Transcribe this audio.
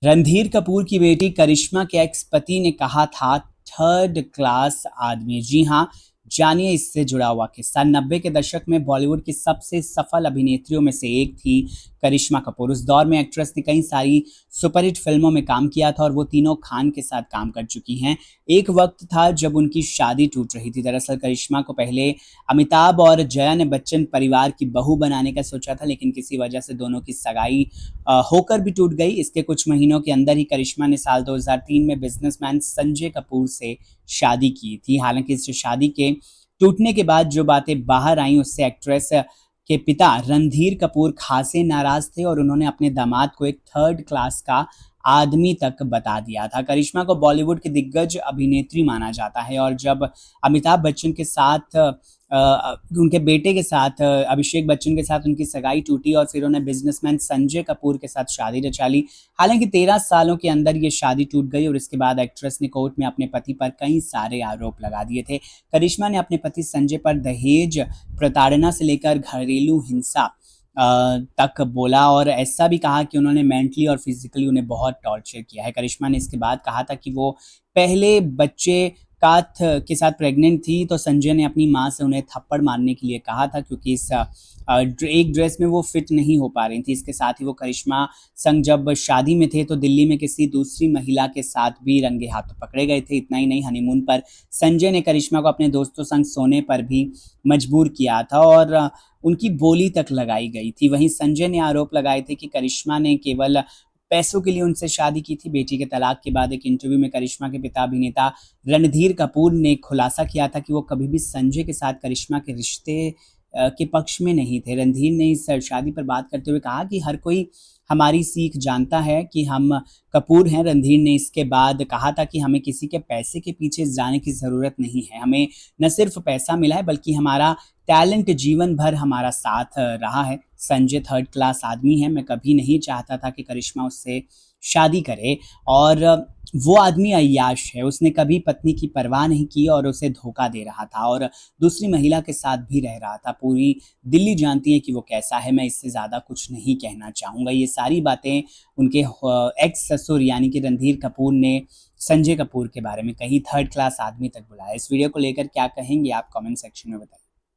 रणधीर कपूर की बेटी करिश्मा के एक्स पति ने कहा था थर्ड क्लास आदमी। जी हाँ, जानिए इससे जुड़ा हुआ किस्सा। 90 के दशक में बॉलीवुड की सबसे सफल अभिनेत्रियों में से एक थी करिश्मा कपूर। उस दौर में एक्ट्रेस ने कई सारी सुपरहिट फिल्मों में काम किया था और वो तीनों खान के साथ काम कर चुकी हैं। एक वक्त था जब उनकी शादी टूट रही थी। दरअसल करिश्मा को पहले अमिताभ और जया ने बच्चन परिवार की बहू बनाने का सोचा था, लेकिन किसी वजह से दोनों की सगाई होकर भी टूट गई। इसके कुछ महीनों के अंदर ही करिश्मा ने साल 2003 में बिजनेसमैन संजय कपूर से शादी की थी। हालांकि इस शादी के टूटने के बाद जो बातें बाहर आई, उससे एक्ट्रेस के पिता रणधीर कपूर खासे नाराज थे और उन्होंने अपने दामाद को एक थर्ड क्लास का आदमी तक बता दिया था। करिश्मा को बॉलीवुड की दिग्गज अभिनेत्री माना जाता है और जब अमिताभ बच्चन के साथ उनके बेटे के साथ अभिषेक बच्चन के साथ उनकी सगाई टूटी और फिर उन्हें बिजनेसमैन संजय कपूर के साथ शादी रचा ली। हालांकि 13 सालों के अंदर ये शादी टूट गई और इसके बाद एक्ट्रेस ने कोर्ट में अपने पति पर कई सारे आरोप लगा दिए थे। करिश्मा ने अपने पति संजय पर दहेज, प्रताड़ना से लेकर घरेलू हिंसा तक बोला और ऐसा भी कहा कि उन्होंने मेंटली और फिजिकली उन्हें बहुत टॉर्चर किया है। करिश्मा ने इसके बाद कहा था कि वो पहले बच्चे काथ के साथ प्रेग्नेंट थी तो संजय ने अपनी मां से उन्हें थप्पड़ मारने के लिए कहा था, क्योंकि इस एक ड्रेस में वो फिट नहीं हो पा रही थी। इसके साथ ही वो करिश्मा संग जब शादी में थे तो दिल्ली में किसी दूसरी महिला के साथ भी रंगे हाथों पकड़े गए थे। इतना ही नहीं, हनीमून पर संजय ने करिश्मा को अपने दोस्तों संग सोने पर भी मजबूर किया था और उनकी बोली तक लगाई गई थी। वहीं संजय ने आरोप लगाए थे कि करिश्मा ने केवल पैसों के लिए उनसे शादी की थी। बेटी के तलाक के बाद एक इंटरव्यू में करिश्मा के पिता अभिनेता रणधीर कपूर ने खुलासा किया था कि वो कभी भी संजय के साथ करिश्मा के रिश्ते के पक्ष में नहीं थे। रणधीर ने इस शादी पर बात करते हुए कहा कि हर कोई हमारी सीख जानता है कि हम कपूर हैं। रणधीर ने इसके बाद कहा था कि हमें किसी के पैसे के पीछे जाने की ज़रूरत नहीं है। हमें न सिर्फ पैसा मिला है बल्कि हमारा टैलेंट जीवन भर हमारा साथ रहा है। संजय थर्ड क्लास आदमी है। मैं कभी नहीं चाहता था कि करिश्मा उससे शादी करे और वो आदमी अय्याश है। उसने कभी पत्नी की परवाह नहीं की और उसे धोखा दे रहा था और दूसरी महिला के साथ भी रह रहा था। पूरी दिल्ली जानती है कि वो कैसा है। मैं इससे ज़्यादा कुछ नहीं कहना चाहूँगा। ये सारी बातें उनके एक्स ससुर यानी कि रणधीर कपूर ने संजय कपूर के बारे में कही। थर्ड क्लास आदमी तक बुलाया। इस वीडियो को लेकर क्या कहेंगे आप, कमेंट सेक्शन में बताइए।